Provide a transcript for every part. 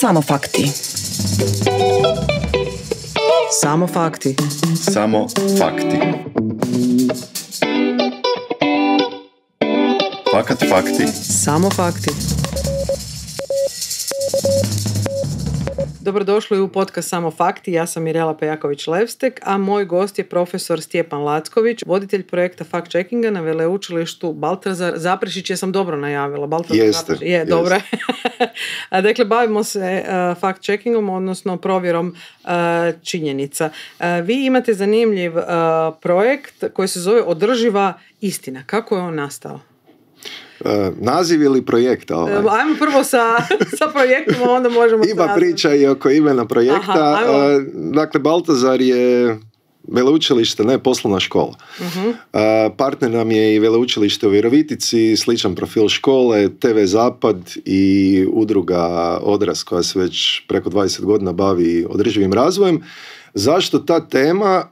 Samo fakti. Samo fakti. Samo fakti. Fakat fakti. Samo fakti. Dobrodošli u podcast Samo fakti, ja sam Mirela Pejaković-Levstek, a moj gost je profesor Stjepan Lacković, voditelj projekta fact-checkinga na veleučilištu Baltazar Zaprešić. Jesam dobro najavila? Jeste. Dobro. Dakle, bavimo se fact-checkingom, odnosno provjerom činjenica. Vi imate zanimljiv projekt koji se zove Održiva istina. Kako je on nastao? Naziv ili projekt? Ajmo prvo sa projektom, a onda možemo... Ima priča i oko imena projekta. Dakle, Baltazar je veleučilište, ne poslovna škola. Partner nam je i veleučilište u Virovitici, sličan profil škole, TV Zapad i udruga Odraz koja se već preko 20 godina bavi održivim razvojem. Zašto ta tema?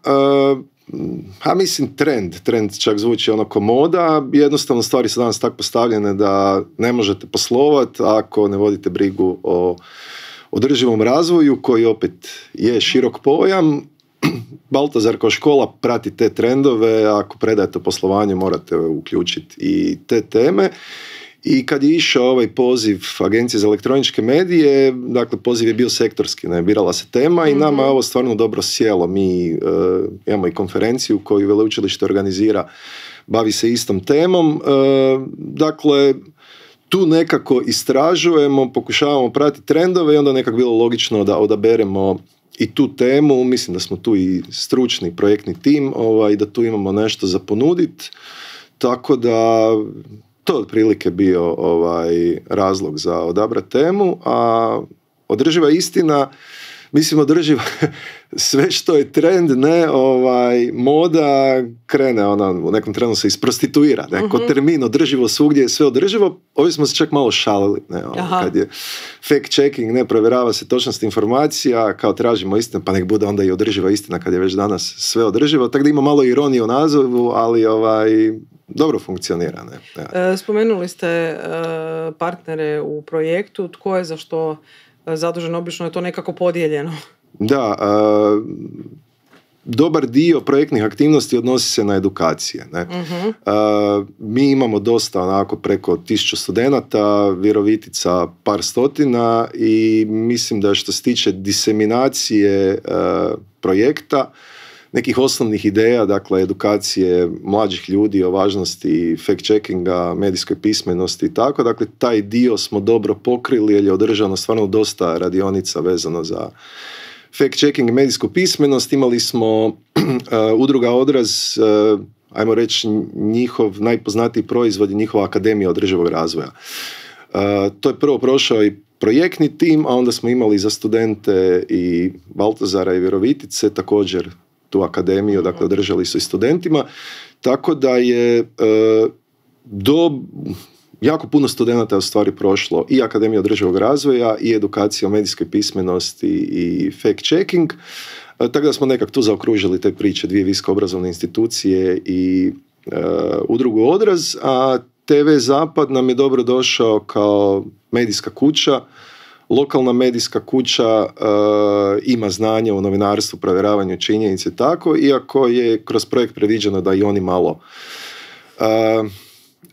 Mislim trend čak zvuči ono ko moda, jednostavno stvari su danas tako postavljene da ne možete poslovati ako ne vodite brigu o održivom razvoju koji opet je širok pojam. Baltazar kao škola prati te trendove, ako predajete poslovanje morate uključiti i te teme. I kad je išao ovaj poziv Agencije za elektroničke medije, dakle poziv je bio sektorski, birala se tema i nama je ovo stvarno dobro sjelo. Mi imamo i konferenciju koju veleučilište organizira, bavi se istom temom. Dakle, tu nekako istražujemo, pokušavamo pratiti trendove i onda nekako bilo logično da odaberemo i tu temu. Mislim da smo tu i stručni projektni tim, da tu imamo nešto za ponuditi. Tako da to je otprilike bio razlog za odabrati temu, a održiva istina, mislim održiva sve što je trend, moda krene, u nekom trenu se isprostituira, neko termin održivo svugdje je sve održivo. Ovi smo se čak malo šalili, kad je fact checking, provjerava se točnost informacija, kao tražimo istinu, pa nek bude onda i održiva istina kad je već danas sve održivo, tako da ima malo ironije u nazivu, ali dobro funkcionira. Spomenuli ste partnere u projektu, tko je za što zadužen, obično je to nekako podijeljeno. Da, dobar dio projektnih aktivnosti odnosi se na edukacije. Mi imamo dosta, onako preko 1000 studenata, Virovitica par stotina i mislim da što se tiče diseminacije projekta, nekih osnovnih ideja, dakle edukacije mlađih ljudi o važnosti fact-checkinga, medijskoj pismenosti i tako. Dakle, taj dio smo dobro pokrili jer je održano stvarno dosta radionica vezano za fact-checking, medijsku pismenost. Imali smo udruga Odraz, ajmo reći njihov najpoznatiji proizvod je njihova Akademija održivog razvoja. To je prvo prošao i projektni tim, a onda smo imali za studente i Baltazara i Virovitice također tu akademiju, dakle održali su i studentima, tako da je jako puno studenata je u stvari prošlo i Akademija održivog razvoja i edukacija o medijskoj pismenosti i fact-checking, tako da smo nekak tu zaokružili te priče, dvije visokoobrazovne institucije i udrugu Odraz, a TV Zapad nam je dobro došao kao medijska kuća. Lokalna medijska kuća ima znanje u novinarstvu, provjeravanju činjenice tako, iako je kroz projekt predviđeno da i oni malo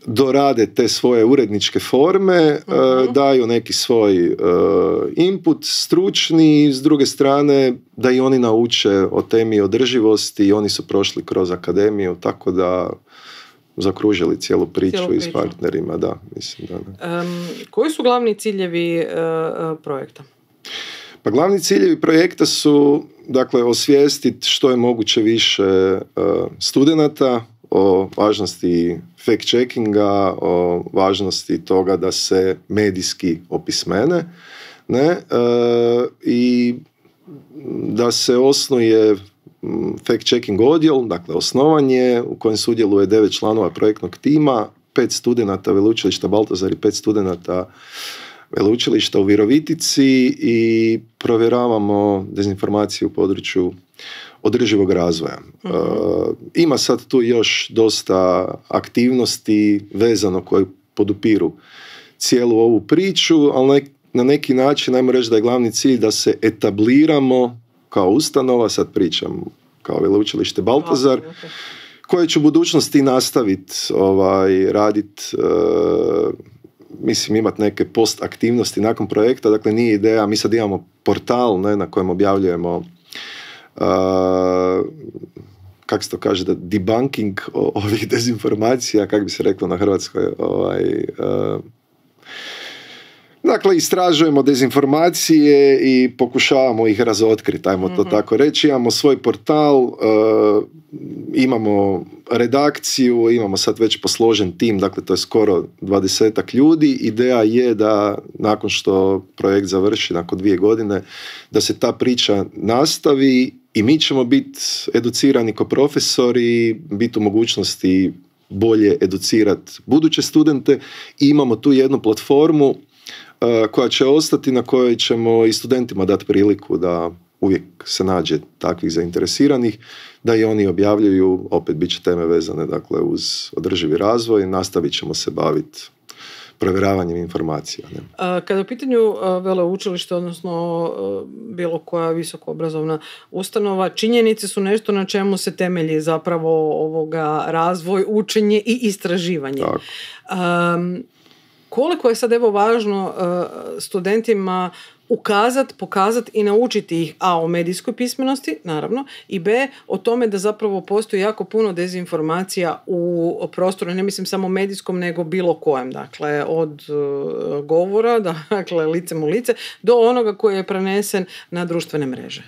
dorade te svoje uredničke forme, daju neki svoj input stručni, s druge strane da i oni nauče o temi održivosti i oni su prošli kroz akademiju, tako da zakružili cijelu priču i s partnerima, da, mislim da. Koji su glavni ciljevi projekta? Pa glavni ciljevi projekta su, dakle, osvijestiti što je moguće više studenata o važnosti fact-checkinga, o važnosti toga da se medijski opismene, i da se osnuje fact-checking odjel, dakle osnovanje u kojem sudjeluje 9 članova projektnog tima, 5 studenata veleučilišta Baltazar i 5 studenata veleučilišta u Virovitici i provjeravamo dezinformacije u području održivog razvoja. Ima sad tu još dosta aktivnosti vezano koje podupiru cijelu ovu priču, ali na neki način, ajmo reći da je glavni cilj da se etabliramo kao ustanova, sad pričam kao Veleučilište Baltazar, koje će u budućnosti nastaviti raditi, mislim imati neke post aktivnosti nakon projekta, dakle nije ideja, mi sad imamo portal na kojem objavljujemo kako se to kaže, da debunking ovih dezinformacija, kako bi se reklo na hrvatskoj, dakle, istražujemo dezinformacije i pokušavamo ih razotkriti, ajmo to tako reći. Imamo svoj portal, imamo redakciju, imamo sad već posložen tim, dakle to je skoro 20 ljudi. Ideja je da nakon što projekt završi, nakon 2 godine, da se ta priča nastavi i mi ćemo biti educirani kao profesori, biti u mogućnosti bolje educirati buduće studente i imamo tu jednu platformu koja će ostati, na kojoj ćemo i studentima dati priliku da uvijek se nađe takvih zainteresiranih, da i oni objavljuju, opet bit će teme vezane dakle, uz održivi razvoj, nastavit ćemo se baviti provjeravanjem informacija. Ne? Kada je u pitanju veleučilište, odnosno bilo koja visokoobrazovna ustanova, činjenice su nešto na čemu se temelji zapravo ovoga razvoj, učenje i istraživanje. Koliko je sad evo važno studentima ukazati, pokazati i naučiti ih a o medijskoj pismenosti, naravno, i b o tome da zapravo postoji jako puno dezinformacija u prostoru, ne mislim samo medijskom, nego bilo kojem, dakle, od govora, dakle, licem u lice, do onoga koji je prenesen na društvene mreže.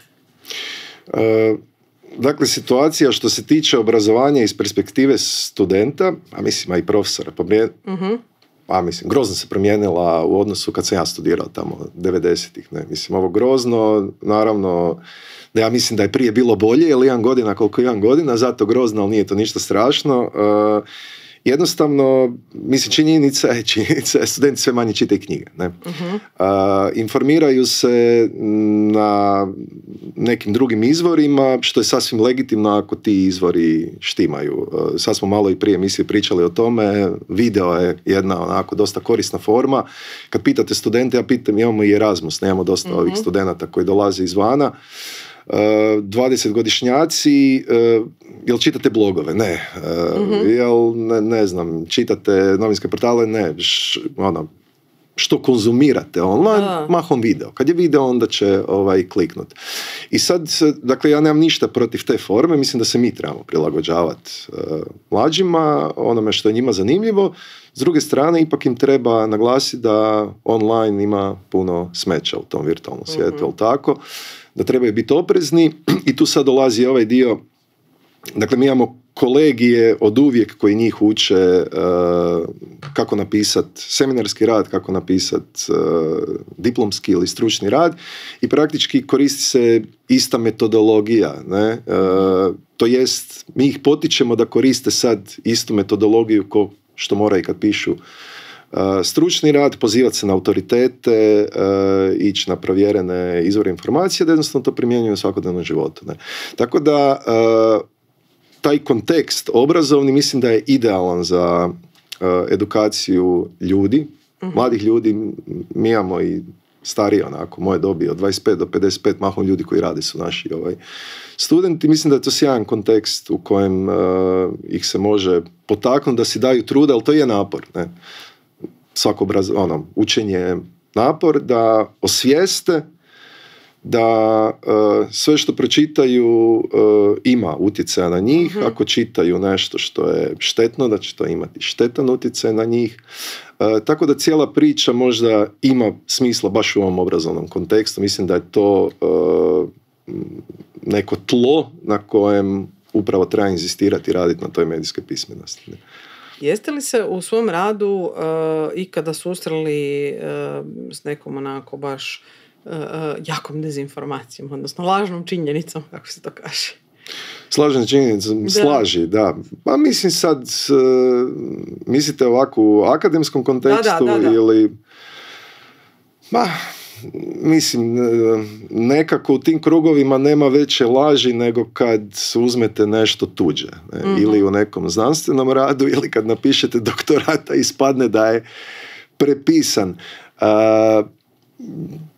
Dakle, situacija što se tiče obrazovanja iz perspektive studenta, a mislim, a i profesora, grozno se promijenila u odnosu kad sam ja studirao tamo 90-ih. Ne? Mislim, ovo grozno, naravno, da ja mislim da je prije bilo bolje, jer imam godina koliko imam godina, zato grozno, ali nije to ništa strašno. Jednostavno, mislim, činjenica je, studenti sve manje čitaju knjige. Ne? Informiraju se na nekim drugim izvorima, što je sasvim legitimno ako ti izvori štimaju. Sad smo malo i prije emisije pričali o tome, video je jedna onako dosta korisna forma. Kad pitate studente, ja pitam, imamo i Erasmus, nemamo dosta ovih studenata koji dolaze izvana, 20-godišnjaci, jel čitate blogove? Ne. Jel, ne znam, čitate novinske portale? Ne. Što konzumirate online? Mahom video. Kad je video, onda će kliknuti. I sad, dakle, ja nemam ništa protiv te forme, mislim da se mi trebamo prilagođavati mlađima, onome što je njima zanimljivo. S druge strane, ipak im treba naglasiti da online ima puno smeća u tom virtualnom svijetu, jel tako? Da trebaju biti oprezni i tu sad dolazi ovaj dio, dakle mi imamo kolegije od uvijek koji njih uče kako napisati seminarski rad, kako napisati diplomski ili stručni rad i praktički koristi se ista metodologija, ne? To jest, mi ih potičemo da koriste sad istu metodologiju ko što moraju kad pišu stručni rad, pozivati se na autoritete, ići na provjerene izvore informacije, da jednostavno to primjenjuju u svakodnevnom životu. Ne? Tako da taj kontekst obrazovni mislim da je idealan za edukaciju ljudi, mladih ljudi. Mi imamo i starije onako, moje dobi od 25 do 55, mahom ljudi koji rade su naši studenti. Mislim da je to sjajan kontekst u kojem ih se može potaknuti da si daju truda, ali to je napor, ne? Svako učenje je napor, da osvijeste da sve što pročitaju ima utjecaja na njih. Ako čitaju nešto što je štetno, da će to imati štetan utjecaj na njih. Tako da cijela priča možda ima smisla baš u ovom obrazovnom kontekstu. Mislim da je to neko tlo na kojem upravo treba inzistirati i raditi na toj medijskoj pismenosti. Jeste li se u svom radu ikada susreli s nekom onako baš jakom dezinformacijom, odnosno lažnom činjenicom, kako se to kaže? Slažem činjenicom, slaži, da. Pa mislim sad, mislite ovako u akademskom kontekstu ili... Mislim, nekako u tim krugovima nema veće laži nego kad uzmete nešto tuđe. Ili u nekom znanstvenom radu, ili kad napišete doktorata ispadne da je prepisan.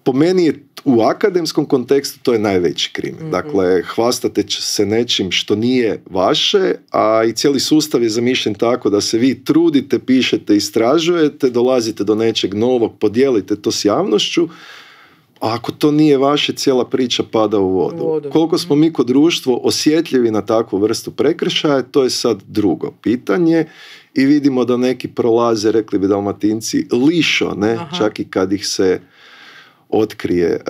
po meni je u akademskom kontekstu to je najveći krimen. Dakle, hvastate se nečim što nije vaše, a i cijeli sustav je zamišljen tako da se vi trudite, pišete, istražujete, dolazite do nečeg novog, podijelite to s javnošću, a ako to nije vaše, cijela priča pada u vodu. Koliko smo mi kao društvo osjetljivi na takvu vrstu prekršaja, to je sad drugo pitanje i vidimo da neki prolaze, rekli bi Dalmatinci, lišo, ne? Čak i kad ih se otkrije.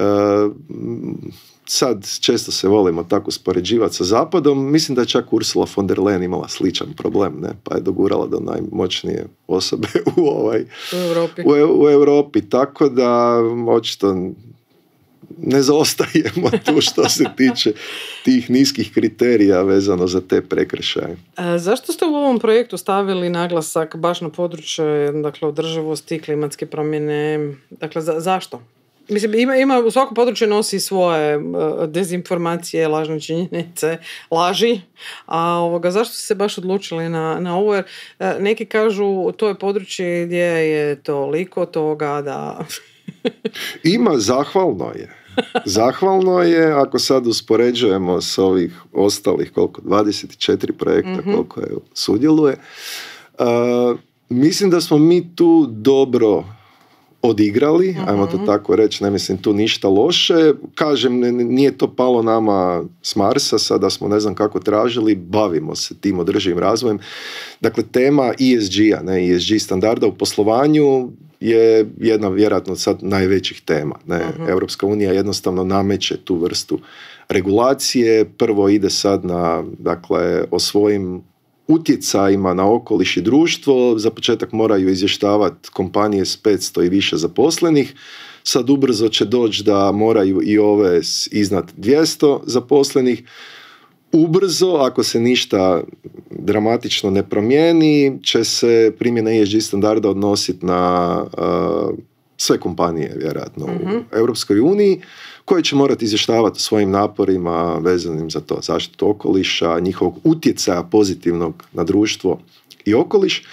Sad često se volimo tako uspoređivati sa Zapadom. Mislim da je čak Ursula von der Leyen imala sličan problem, ne? Pa je dogurala do najmoćnije osobe u Europi. Tako da očito ne zaostajemo tu što se tiče tih niskih kriterija vezano za te prekršaje. Zašto ste u ovom projektu stavili naglasak baš na područje, dakle, održivosti, klimatske promjene? Dakle, zašto? Mislim, ima u svakom području nosi svoje dezinformacije, lažne činjenice, laži, a zašto ste se baš odlučili na ovo? Jer neki kažu, to je područje gdje je toliko toga da... Ima, zahvalno je, ako sad uspoređujemo s ovih ostalih, 24 projekta, koliko je sudjeluje. Mislim da smo mi tu dobro odigrali, ajmo to tako reći, ne mislim tu ništa loše. Kažem, nije to palo nama s Marsa, sada smo ne znam kako tražili, bavimo se tim održivim razvojem. Dakle, tema ESG-a, ESG standarda u poslovanju je jedna vjerojatno sad najvećih tema. Europska unija jednostavno nameće tu vrstu regulacije. Prvo ide sad o svojim utjecajima na okoliš i društvo. Za početak moraju izvještavati kompanije s 500 i više zaposlenih. Sad ubrzo će doći da moraju i ove iznad 200 zaposlenih. Ubrzo, ako se ništa dramatično ne promijeni, će se primjena ESG standarda odnositi na sve kompanije, vjerojatno, u Europskoj uniji, koje će morati izvještavati o svojim naporima vezanim za to, zaštitu okoliša, njihovog utjecaja pozitivnog na društvo i okoliš.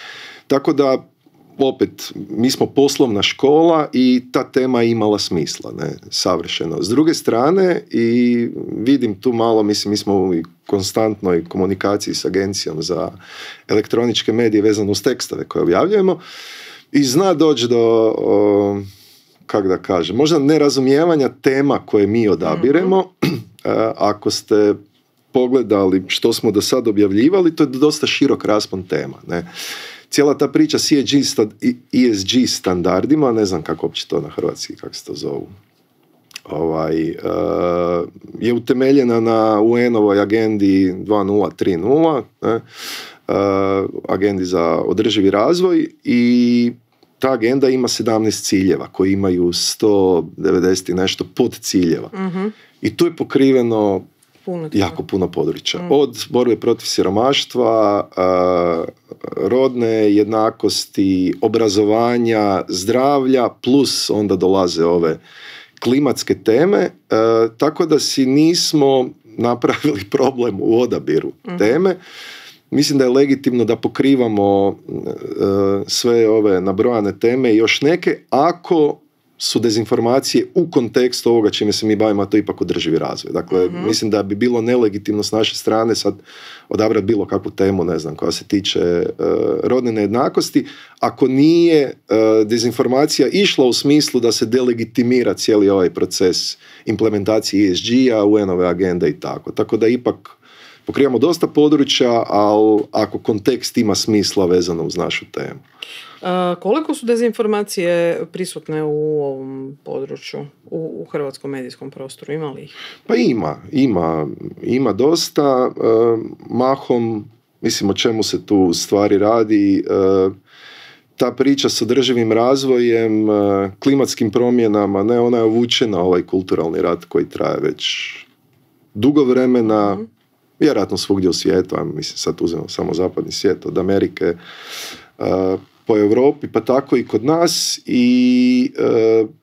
Tako da, opet, mi smo poslovna škola i ta tema je imala smisla, savršeno. S druge strane, i vidim tu malo, mi smo u konstantnoj komunikaciji s Agencijom za elektroničke medije vezano uz tekstove koje objavljujemo, i zna doći do, kako da kažem, možda nerazumijevanja tema koje mi odabiremo. Ako ste pogledali što smo do sad objavljivali, to je dosta širok raspon tema, Cijela ta priča s ESG standardima, ne znam kako uopće to na hrvatski, kako se to zovu, je utemeljena na UN-ovoj agendi 2030, agendi za održivi razvoj, i ta agenda ima 17 ciljeva koji imaju 190 i nešto podciljeva. I tu je pokriveno jako puno područja. Od borbe protiv siromaštva, rodne jednakosti, obrazovanja, zdravlja, plus onda dolaze ove klimatske teme, tako da si nismo napravili problem u odabiru teme. Mislim da je legitimno da pokrivamo sve ove nabrojane teme i još neke, ako su dezinformacije u kontekstu ovoga čime se mi bavimo, a to je ipak održivi razvoj. Dakle, mislim da bi bilo nelegitimno s naše strane sad odabrati bilo kakvu temu, ne znam, koja se tiče rodne nejednakosti, ako nije dezinformacija išla u smislu da se delegitimira cijeli ovaj proces implementacije ESG-a, UN-ove agende i tako. Tako da ipak pokrivamo dosta područja, ali ako kontekst ima smisla vezano uz našu temu. Koliko su dezinformacije prisutne u ovom području, u hrvatskom medijskom prostoru? Ima li ih? Pa ima dosta. Mahom, mislim, o čemu se tu stvari radi, ta priča s održivim razvojem, klimatskim promjenama, ona je uvučena ovaj kulturalni rat koji traje već dugo vremena, vjerojatno svugdje u svijetu, mislim sad uzmemo samo zapadni svijet, od Amerike po Europi, pa tako i kod nas, i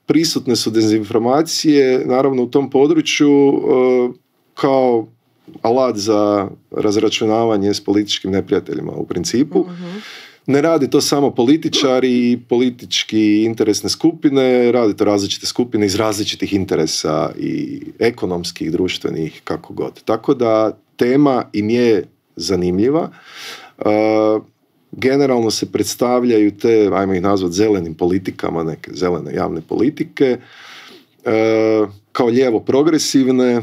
prisutne su dezinformacije naravno u tom području kao alat za razračunavanje s političkim neprijateljima u principu. Ne radi to samo političari i politički interesne skupine, radi to različite skupine iz različitih interesa i ekonomskih, društvenih, kako god. Tako da tema im je zanimljiva. Generalno se predstavljaju te, ajmo ih nazvati zelenim politikama, neke zelene javne politike, kao lijevo progresivne.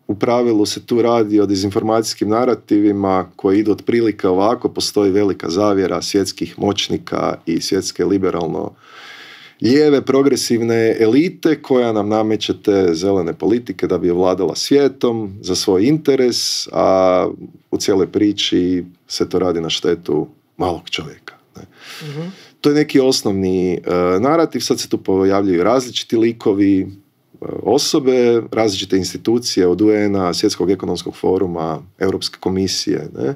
U pravilu se tu radi o dezinformacijskim narativima koji idu otprilike ovako: postoji velika zavjera svjetskih moćnika i svjetske liberalno lijeve progresivne elite koja nam nameće te zelene politike da bi vladala svijetom za svoj interes, a u cijeloj priči se to radi na štetu malog čovjeka. Ne? Mm-hmm. To je neki osnovni narativ. Sad se tu pojavljaju različiti likovi, osobe, različite institucije od UN-a, Svjetskog ekonomskog foruma, Europske komisije, ne?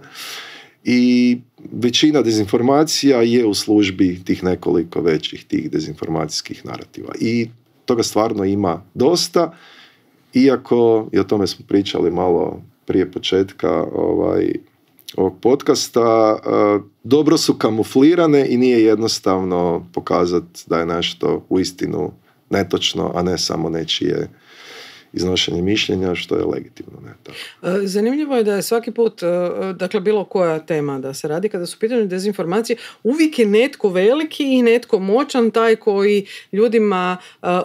I većina dezinformacija je u službi tih nekoliko većih tih dezinformacijskih narativa. I toga stvarno ima dosta, iako, i o tome smo pričali malo prije početka ovog podcasta, dobro su kamuflirane i nije jednostavno pokazati da je nešto uistinu netočno, a ne samo nečije iznošenje mišljenja, što je legitimno. Ne? Zanimljivo je da je svaki put, dakle bilo koja tema da se radi, kada su pitanje dezinformacije, uvijek je netko veliki i netko moćan, taj koji ljudima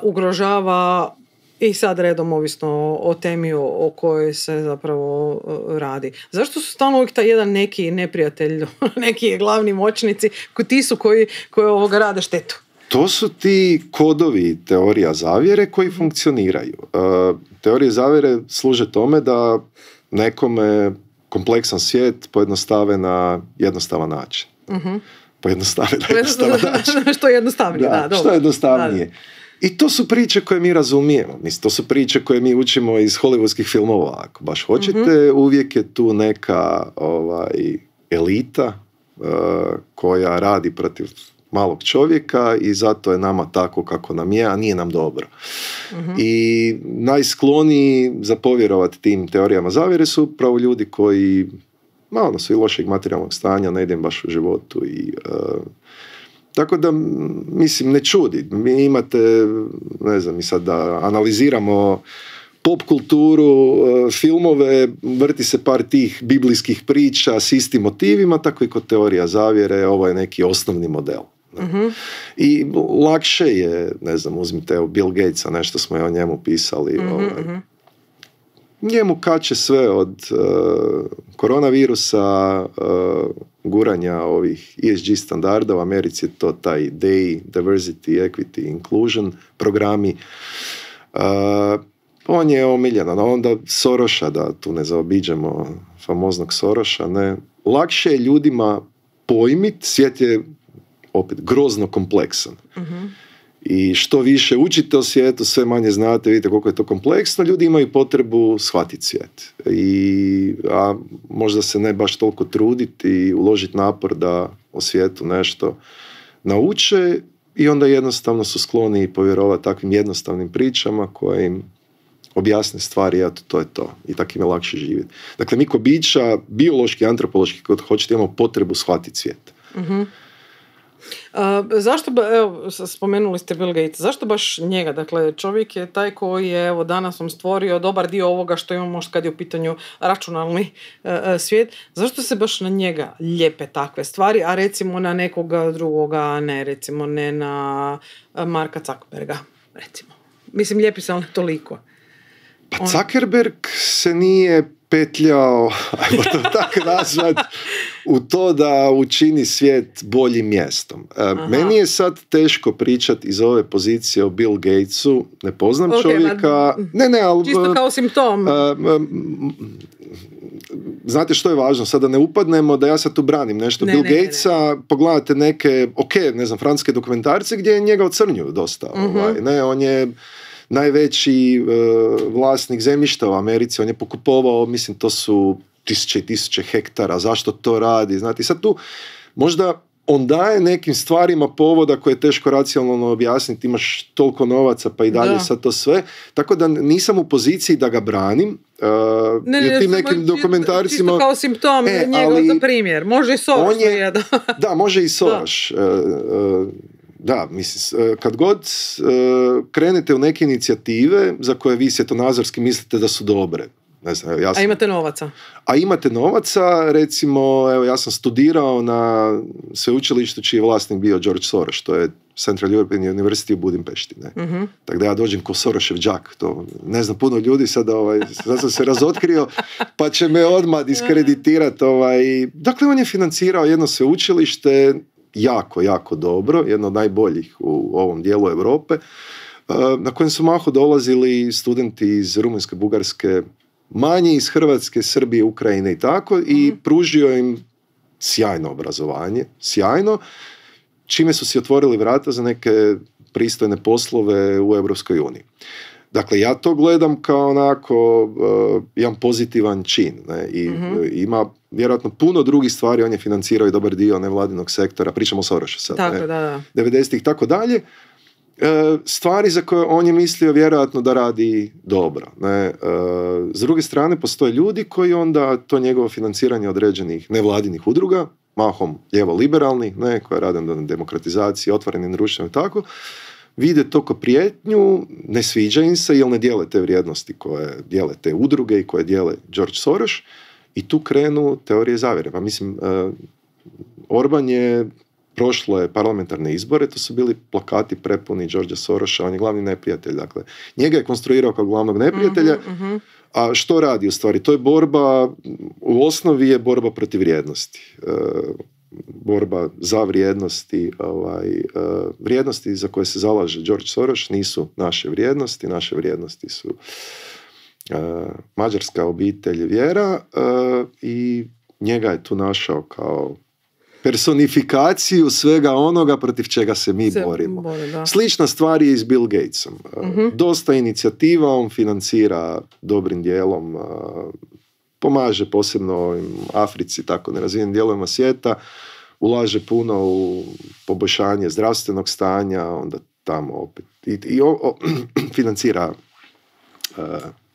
ugrožava, i sad redom ovisno o temi o kojoj se zapravo radi. Zašto su stalno uvijek taj jedan neki neprijatelj, neki glavni moćnici, ti su koji ovoga rade štetu? To su ti kodovi teorija zavjere koji funkcioniraju. Teorije zavjere služe tome da nekome kompleksan svijet pojednostave na jednostavan način. Uh-huh. Pojednostave na jednostavan način. Što je jednostavnije. Da, što je jednostavnije. Da. I to su priče koje mi razumijemo. Mislim, to su priče koje mi učimo iz hollywoodskih filmova. Ako baš hoćete, uh-huh. Uvijek je tu neka elita koja radi protiv malog čovjeka i zato je nama tako kako nam je, a nije nam dobro. Uh-huh. I najskloniji za povjerovati tim teorijama zavjere su upravo ljudi koji su i lošeg materijalnog stanja, ne idem baš u životu i tako da, mislim, ne čudi. Mi imate, ne znam, mi sad da analiziramo pop kulturu, filmove, vrti se par tih biblijskih priča s istim motivima, tako i kod teorija zavjere, ovo je neki osnovni model. Uh-huh. I lakše je, ne znam, uzmite Bill Gatesa, nešto smo o njemu pisali. Uh-huh. Njemu kače sve od koronavirusa, guranja ovih ESG standarda. U Americi je to taj DEI, Diversity, Equity, Inclusion programi. On je omiljen. Onda Soroša, da tu ne zaobiđemo famoznog Soroša, ne. Lakše je ljudima pojmiti, svijet je opet grozno kompleksan. Uh-huh. I što više učite o svijetu, sve manje znate, vidite koliko je to kompleksno, ljudi imaju potrebu shvatiti svijet. A možda se ne baš toliko truditi i uložiti napor da o svijetu nešto nauče i onda jednostavno su skloni povjerovati takvim jednostavnim pričama koje im objasne stvari, eto, to je to. I tako im je lakše živjeti. Dakle, mi ko bića, biološki, antropološki, kod hoćete, imamo potrebu shvatiti svijet. Mhm. Zašto, evo, spomenuli ste Bill Gates, zašto baš njega? Dakle, čovjek je taj koji je, evo, danas vam stvorio dobar dio ovoga što imamo možda kad je u pitanju računalni svijet. Zašto se baš na njega lijepe takve stvari, a recimo na nekoga drugoga, ne, recimo ne na Marka Zuckerberga, recimo. Mislim, lijepi se, ali ne toliko. Pa Zuckerberg se nije petljao, ajmo to tako nazvat, u to da učini svijet boljim mjestom. Meni je sad teško pričati iz ove pozicije o Bill Gatesu, ne poznam čovjeka. Ali čisto kao simptom. Znate što je važno? Sada ne upadnemo da ja sad tu branim nešto Bill Gatesa, pogledajte neke, francuske dokumentarce gdje njega ocrnjuju dosta. On je najveći vlasnik zemljišta u Americi, on je pokupovao, mislim, to su 1000 i 1000 hektara, zašto to radi, znate, i sad tu možda on daje nekim stvarima povoda koje je teško racionalno objasniti, imaš toliko novaca pa i dalje sad to sve, tako da nisam u poziciji da ga branim, tim nekim dokumentarcima... Čisto kao simptom njegov za primjer. Može i Soros. Da, može i Soros. Da, mislim, kad god krenete u neke inicijative za koje vi svjetonazorski mislite da su dobre. Ne znam, A imate novaca? A imate novaca, recimo, evo, ja sam studirao na sveučilištu čiji je vlasnik bio George Soros, to je Central European University u Budimpešti. Ne? Tako da ja dođem ko Sorosov đak, to ne znam puno ljudi, sad sam se razotkrio, pa će me odmah diskreditirati. Dakle, on je financirao jedno sveučilište jako, jako dobro, jedno od najboljih u ovom dijelu Europe, na kojem su mahom dolazili studenti iz Rumunjske, Bugarske, manje iz Hrvatske, Srbije, Ukrajine i tako, i pružio im sjajno obrazovanje, sjajno, čime su si otvorili vrata za neke pristojne poslove u Europskoj uniji. Dakle, ja to gledam kao onako jedan pozitivan čin. Ne? I ima vjerojatno puno drugih stvari, on je financirao i dobar dio nevladinog sektora, pričamo o Sorosu sad, tako, ne? Da. 90-ih i tako dalje. Stvari za koje on je mislio vjerojatno da radi dobro. Ne? S druge strane, postoje ljudi koji onda to njegovo financiranje određenih nevladinih udruga, mahom lijevo-liberalnih, ne, koje rade na demokratizaciji, otvorenim društvom i tako, vide to kao prijetnju, ne sviđa im se jer ne dijele te vrijednosti koje dijele te udruge i koje dijele George Soros, i tu krenu teorije zavjere. Pa mislim, Orban je prošlo je parlamentarne izbore, to su bili plakati prepuni Georgea Sorosa, on je glavni neprijatelj. Dakle, njega je konstruirao kao glavnog neprijatelja, a što radi u stvari? To je borba, u osnovi je borba protiv vrijednosti. Borba za vrijednosti, vrijednosti za koje se zalaže George Soros nisu naše vrijednosti su mađarska obitelj, vjera, i njega je tu našao kao personifikaciju svega onoga protiv čega se mi borimo. Slična stvar je i s Bill Gatesom. Dosta inicijativa, on financira dobrim dijelom, pomaže posebno Africi, tako nerazvijenim dijelovima svijeta, ulaže puno u poboljšanje zdravstvenog stanja, onda tamo opet financira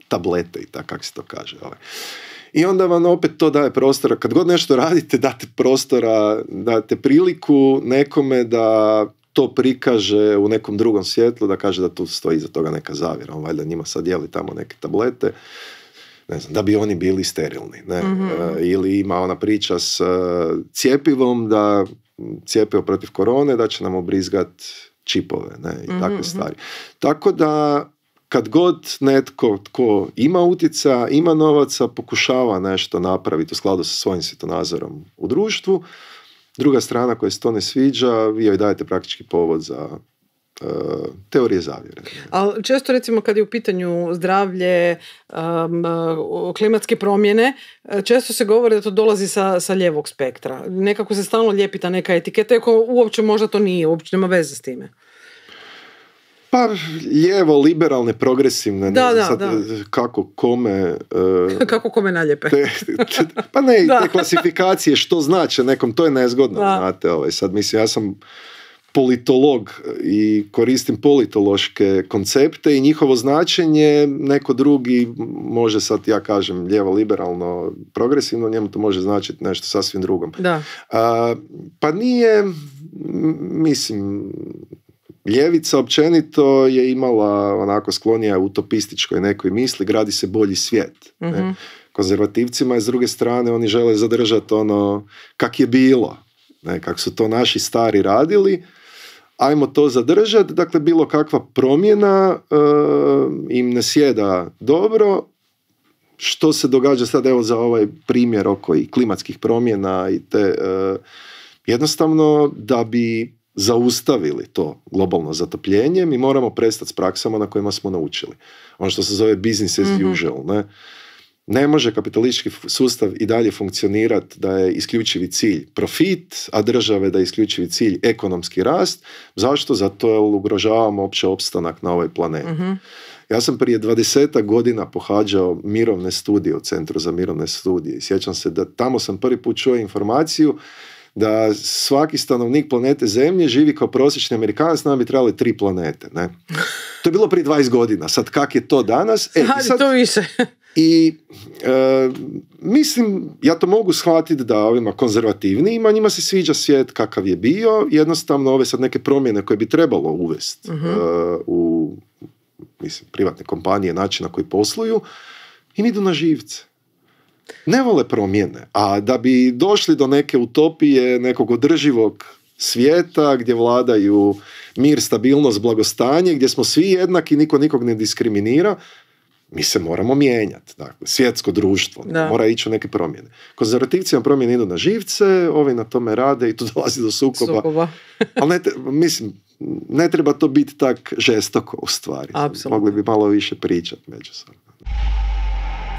tablete i tako, kako se to kaže. I onda vam opet to daje prostora, kad god nešto radite, date prostora, date priliku nekome da to prikaže u nekom drugom svjetlu, da kaže da tu stoji iza toga neka zavjera. On valjda njima sad dijeli tamo neke tablete, ne znam, da bi oni bili sterilni. Ne? Ili ima ona priča s cjepivom, da cjepivo protiv korone, da će nam obrizgat čipove, ne? I takve stvari. Tako da kad god netko tko ima utjecaja, ima novaca, pokušava nešto napraviti u skladu sa svojim svjetonazorom u društvu, druga strana koja se to ne sviđa, vi joj dajete praktički povod za teorije zavjere. Ali često, recimo, kad je u pitanju zdravlje, klimatske promjene, često se govori da to dolazi sa lijevog spektra. Nekako se stalno lijepi ta neka etiketa, iako uopće možda to nije, uopće nema veze s time. Pa, lijevo, liberalne, progresivne, ne znam sad kako kome... kako kome naljepe. Pa ne, te klasifikacije, što znači nekom, to je nezgodno. Znate, sad mislim, ja sam politolog i koristim politološke koncepte i njihovo značenje neko drugi može, sad ja kažem lijevo, liberalno, progresivno, njemu to može značiti nešto sasvim drugom. Pa nije, mislim... Ljevica općenito je imala onako sklonija utopističkoj nekoj misli, gradi se bolji svijet. Ne? Konzervativcima je s druge strane, oni žele zadržati ono kak je bilo, ne? Kak su to naši stari radili, ajmo to zadržati, dakle bilo kakva promjena im ne sjeda dobro. Što se događa sad, evo za ovaj primjer oko i klimatskih promjena i te jednostavno da bi zaustavili to globalno zatopljenje, mi moramo prestati s praksama na kojima smo naučili. Ono što se zove business as usual. Ne može kapitalistički sustav i dalje funkcionirati da je isključivi cilj profit, a države da je isključivi cilj ekonomski rast. Zašto? Zato jer ugrožavamo opće opstanak na ovoj planeti. Ja sam prije 20 godina pohađao mirovne studije u Centru za mirovne studije. Sjećam se da tamo sam prvi put čuo informaciju da svaki stanovnik planete Zemlje živi kao prosječni Amerikanac, nam bi trebali 3 planete. Ne? To je bilo prije 20 godina. Sad kak je to danas? Sad to više. I mislim, ja to mogu shvatiti da ovima konzervativnijima, njima se sviđa svijet kakav je bio, jednostavno ove sad neke promjene koje bi trebalo uvesti u privatne kompanije, način na koji posluju, im idu na živce. Ne vole promjene, a da bi došli do neke utopije, nekog održivog svijeta gdje vladaju mir, stabilnost, blagostanje, gdje smo svi jednaki, niko nikog ne diskriminira, mi se moramo mijenjati. Dakle, svjetsko društvo mora ići u neke promjene. Konzervativcima promjene idu na živce, ovi na tome rade i tu dolazi do sukoba. Ali ne treba to biti tak žestoko u stvari. Apsolutno. Mogli bi malo više pričati međusobno.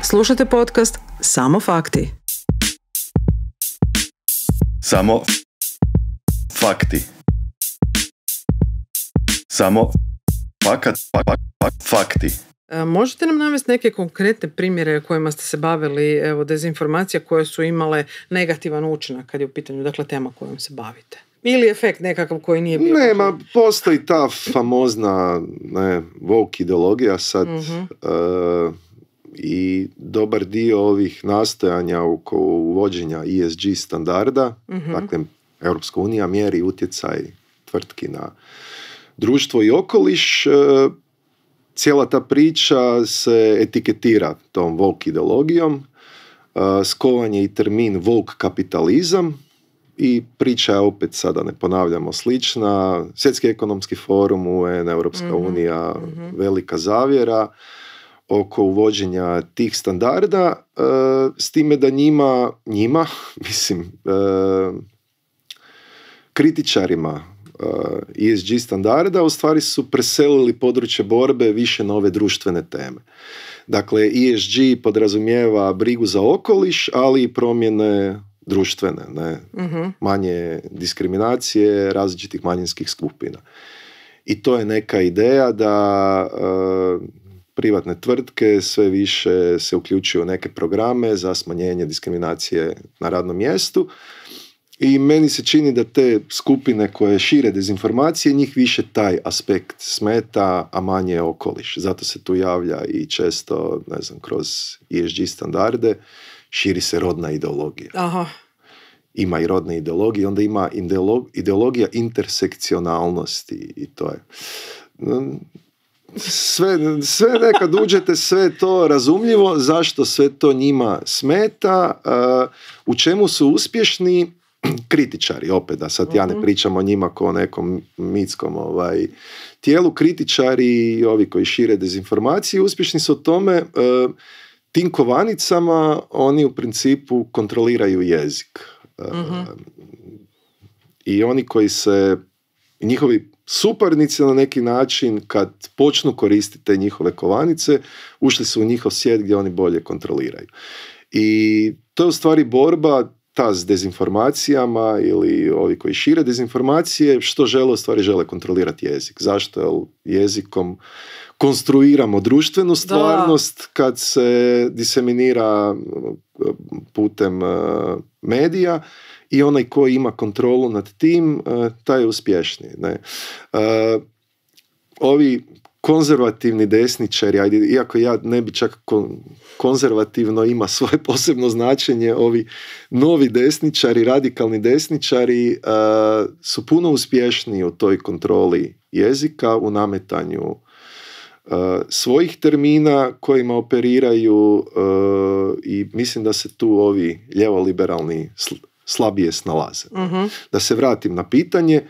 Slušajte podcast Samo fakti. Samo fakti. Samo fakti. Možete nam navesti neke konkretne primjere kojima ste se bavili, evo, dezinformacija koje su imale negativan učinak kad je u pitanju, dakle, tema kojom se bavite? Ili efekt nekakav koji nije bio? Nema, postoji ta famozna woke ideologija sad i dobar dio ovih nastojanja oko uvođenja ESG standarda, dakle, Europska unija mjeri utjecaj tvrtki na društvo i okoliš. Cijela ta priča se etiketira tom woke ideologijom, skovan je i termin woke kapitalizam i priča je opet, sada ne ponavljamo, slična. Svjetski ekonomski forum, UN, Europska unija, velika zavjera oko uvođenja tih standarda, s time da njima mislim, kritičarima ESG standarda u stvari su preselili područje borbe više na ove društvene teme. Dakle, ESG podrazumijeva brigu za okoliš, ali i promjene društvene, manje diskriminacije različitih manjinskih skupina. I to je neka ideja da privatne tvrtke sve više se uključuju u neke programe za smanjenje diskriminacije na radnom mjestu. I meni se čini da te skupine koje šire dezinformacije, njih više taj aspekt smeta, a manje okoliš. Zato se tu javlja i često, kroz ESG standarde, širi se rodna ideologija. Aha. Ima i rodne ideologije, onda ima ideologija intersekcionalnosti i to je... Sve nekad uđete, sve to razumljivo, zašto sve to njima smeta, u čemu su uspješni kritičari, opet, da sad ja ne pričam o njima kao o nekom mitskom tijelu, kritičari i ovi koji šire dezinformacije, uspješni su o tome, tim kovanicama oni u principu kontroliraju jezik. I oni koji se, njihovi suparnici na neki način, kad počnu koristiti te njihove kovanice, ušli su u njihov svijet gdje oni bolje kontroliraju. I to je u stvari borba ta s dezinformacijama ili ovi koji šire dezinformacije, što žele, u stvari žele kontrolirati jezik. Zašto? Jer jezikom konstruiramo društvenu stvarnost kad se diseminira putem medija i onaj koji ima kontrolu nad tim, taj je uspješniji. Ovi konzervativni desničari, iako ja ne bi čak konzervativno ima svoje posebno značenje, ovi novi desničari, radikalni desničari su puno uspješniji u toj kontroli jezika, u nametanju svojih termina kojima operiraju i mislim da se tu ovi ljevoliberalni slabije snalaze. Da se vratim na pitanje,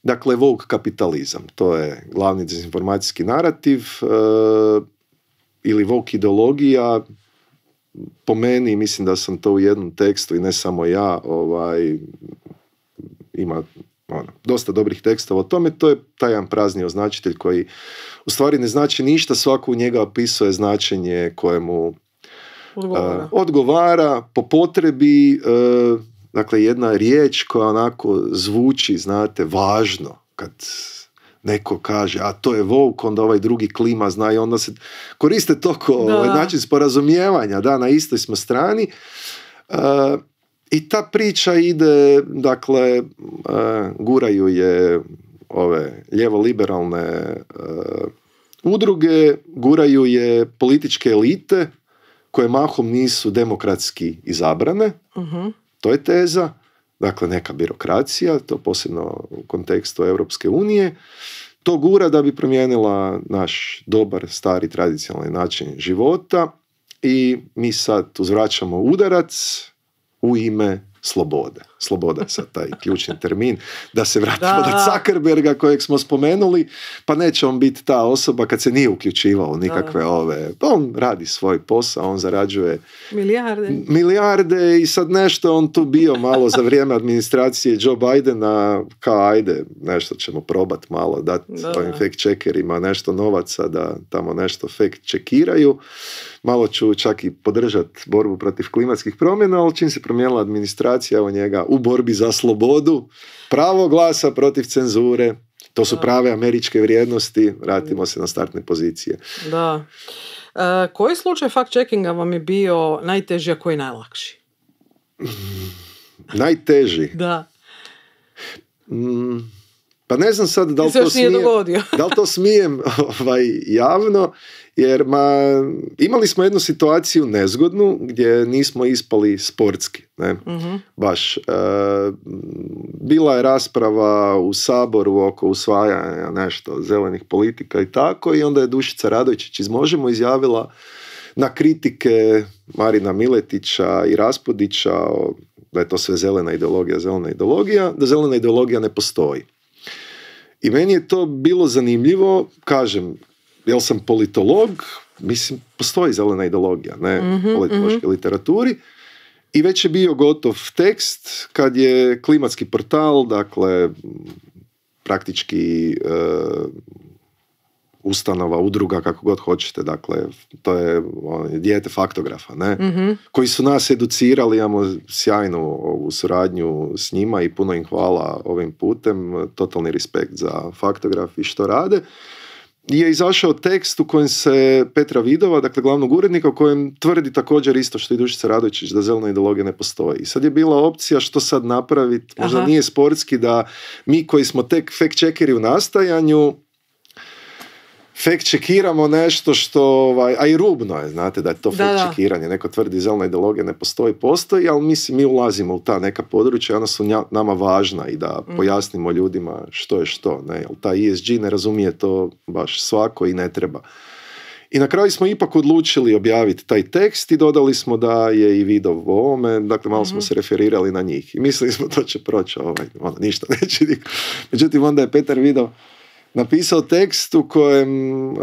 dakle, woke kapitalizam, to je glavni dezinformacijski narativ ili woke ideologija. Po meni, mislim da sam to u jednom tekstu i ne samo ja, ima dosta dobrih tekstova o tome, to je taj jedan prazni označitelj koji u stvari ne znači ništa, svako u njega opisuje značenje kojemu odgovara po potrebi. Dakle, jedna riječ koja onako zvuči, znate, važno, kad neko kaže, a to je woke, onda ovaj drugi klima zna i onda se koriste to kao način sporazumijevanja, da, na istoj smo strani. I ta priča ide, dakle, guraju je ove lijevo-liberalne udruge, guraju je političke elite koje mahom nisu demokratski izabrane. To je teza. Dakle, neka birokracija, to posebno u kontekstu Europske unije. To gura da bi promijenila naš dobar, stari, tradicionalni način života i mi sad uzvraćamo udarac u ime slobode. Sloboda je sad taj ključni termin. Da se vratimo do Zuckerberga kojeg smo spomenuli, pa neće on biti ta osoba kad se nije uključivao nikakve on radi svoj posao, on zarađuje milijarde i sad nešto on tu bio malo za vrijeme administracije Joe Bidena, kao ajde, nešto ćemo probat malo dati ovim fact checkerima nešto novaca da tamo nešto fact checkiraju. Malo ću čak i podržati borbu protiv klimatskih promjena, ali čim se promijenila administracija, evo njega u borbi za slobodu, pravo glasa protiv cenzure, to su prave američke vrijednosti, vratimo se na startne pozicije. Da. Koji slučaj fact-checkinga vam je bio najteži, a koji najlakši? Najteži? Da. Pa ne znam sad da li to smijem javno, jer imali smo jednu situaciju nezgodnu gdje nismo ispali sportski. Ne? Baš. Bila je rasprava u Saboru oko usvajanja nešto zelenih politika i tako, i onda je Dušica Radojčić iz Možemo izjavila na kritike Marina Miletića i Raspudića da je to sve zelena ideologija, da zelena ideologija ne postoji. I meni je to bilo zanimljivo, kažem, jer sam politolog, mislim, postoji zelena ideologija, ne, politološke literaturi, i već je bio gotov tekst kad je klimatski portal, dakle, praktički ustanova, udruga, kako god hoćete, dakle, to je dijete faktografa, ne, koji su nas educirali, imamo sjajnu ovu suradnju s njima i puno im hvala ovim putem, totalni respekt za faktograf i što rade. Je izašao tekst u kojem se Petra Vidova, dakle glavnog urednika, u kojem tvrdi također isto što i Dušica Radojčić, da zelena ideologija ne postoji. I sad je bila opcija što sad napraviti, možda nije sportski, da mi koji smo tek fact checkeri u nastajanju fact checkiramo nešto što, a i rubno je, znate, da je to fact checkiranje. Neko tvrdi zelena ideologija ne postoji, ali mislim mi ulazimo u ta neka područja, ona su nama važna i da pojasnimo ljudima što je što. Ne? Jer ta ESG ne razumije to baš svako i ne treba. I na kraju smo ipak odlučili objaviti taj tekst i dodali smo da je i Vidov u ovome, dakle malo smo se referirali na njih. I mislili smo to će proći, ništa neće. Međutim, onda je Petar Vidov napisao tekst u kojem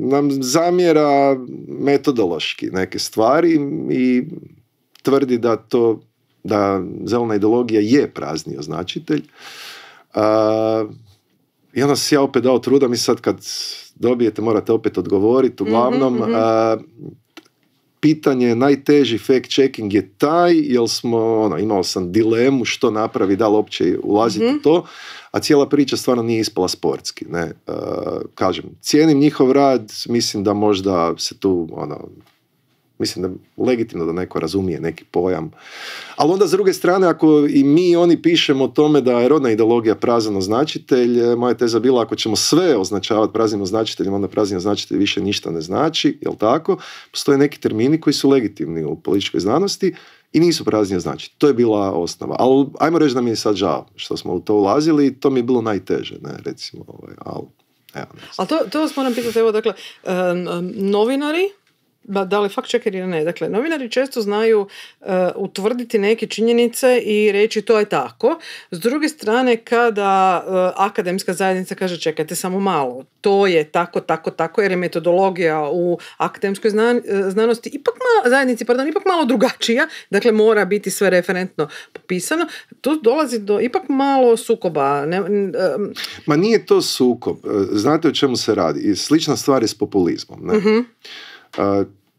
nam zamjera metodološki neke stvari i tvrdi da zelena ideologija je prazni označitelj. I onda si ja opet dao truda, mi sad kad dobijete morate opet odgovoriti. Uglavnom, pitanje najteži fact checking je taj, jer smo, imao sam dilemu što napravi, da li uopće ulaziti u to, a cijela priča stvarno nije ispala sportski. Ne? Kažem, cijenim njihov rad, mislim da možda se tu, mislim da je legitimno da neko razumije neki pojam. Ali onda s druge strane, ako i mi i oni pišemo o tome da je rodna ideologija prazan označitelj, moja teza bila ako ćemo sve označavati praznim označiteljem, onda prazni označitelj više ništa ne znači, jel tako? Postoje neki termini koji su legitimni u političkoj znanosti i nisu prazni označitelji. To je bila osnova. Ali ajmo reći da mi je sad žao što smo u to ulazili i to mi je bilo najteže, ne, recimo. Ali to vas moram pitati, evo, dakle, novinari, da li fact checker ili ne. Dakle, novinari često znaju utvrditi neke činjenice i reći to je tako. S druge strane, kada akademska zajednica kaže čekajte samo malo, to je tako, jer je metodologija u akademskoj znanosti ipak malo drugačija, dakle mora biti sve referentno popisano. Tu dolazi do ipak malo sukoba. Ma nije to sukob. Znate o čemu se radi? Slična stvar je s populizmom. Ne?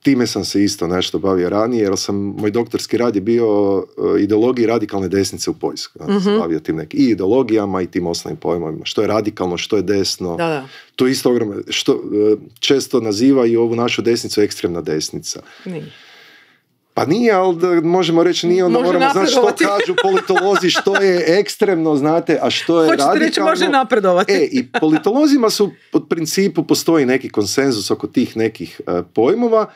Time sam se isto nešto bavio ranije, jer moj doktorski rad je bio ideologiji radikalne desnice u Poljskoj. Sam bavio tim nekim i ideologijama i tim osnovnim pojmovima. Što je radikalno, što je desno. Da. To je isto ogromno. Što često nazivaju ovu našu desnicu ekstremna desnica. Pa nije, ali da možemo reći nije, onda moramo znati što kažu politolozi, što je ekstremno, znate, a što je radikalno. Hoćete reći može napredovati. I politolozima su od principu postoji neki konsenzus oko tih nekih pojmova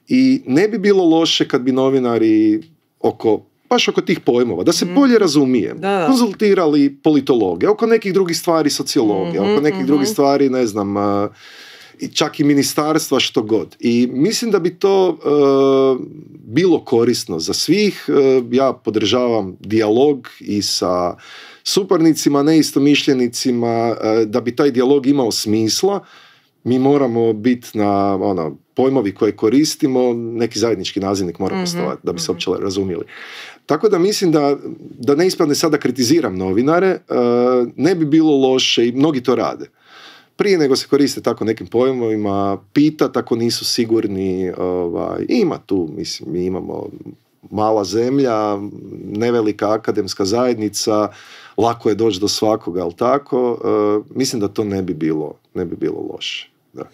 i ne bi bilo loše kad bi novinari baš oko tih pojmova, da se bolje razumije, konzultirali politologe, oko nekih drugih stvari sociologe, oko nekih drugih stvari, ne znam, čak i ministarstva, što god. I mislim da bi to bilo korisno za svih. Ja podržavam dijalog i sa suparnicima, neistomišljenicima, da bi taj dijalog imao smisla. Mi moramo biti na pojmovi koje koristimo, neki zajednički nazivnik mora postojati da bi se uopće razumjeli. Tako da mislim da ne ispadne sada kritiziram novinare, ne bi bilo loše i mnogi to rade. Prije nego se koriste tako nekim pojmovima, pitati ako nisu sigurni, ima tu, mislim, mi imamo mala zemlja, nevelika akademska zajednica, lako je doći do svakoga, ali tako, mislim da to ne bi bilo loše. Da.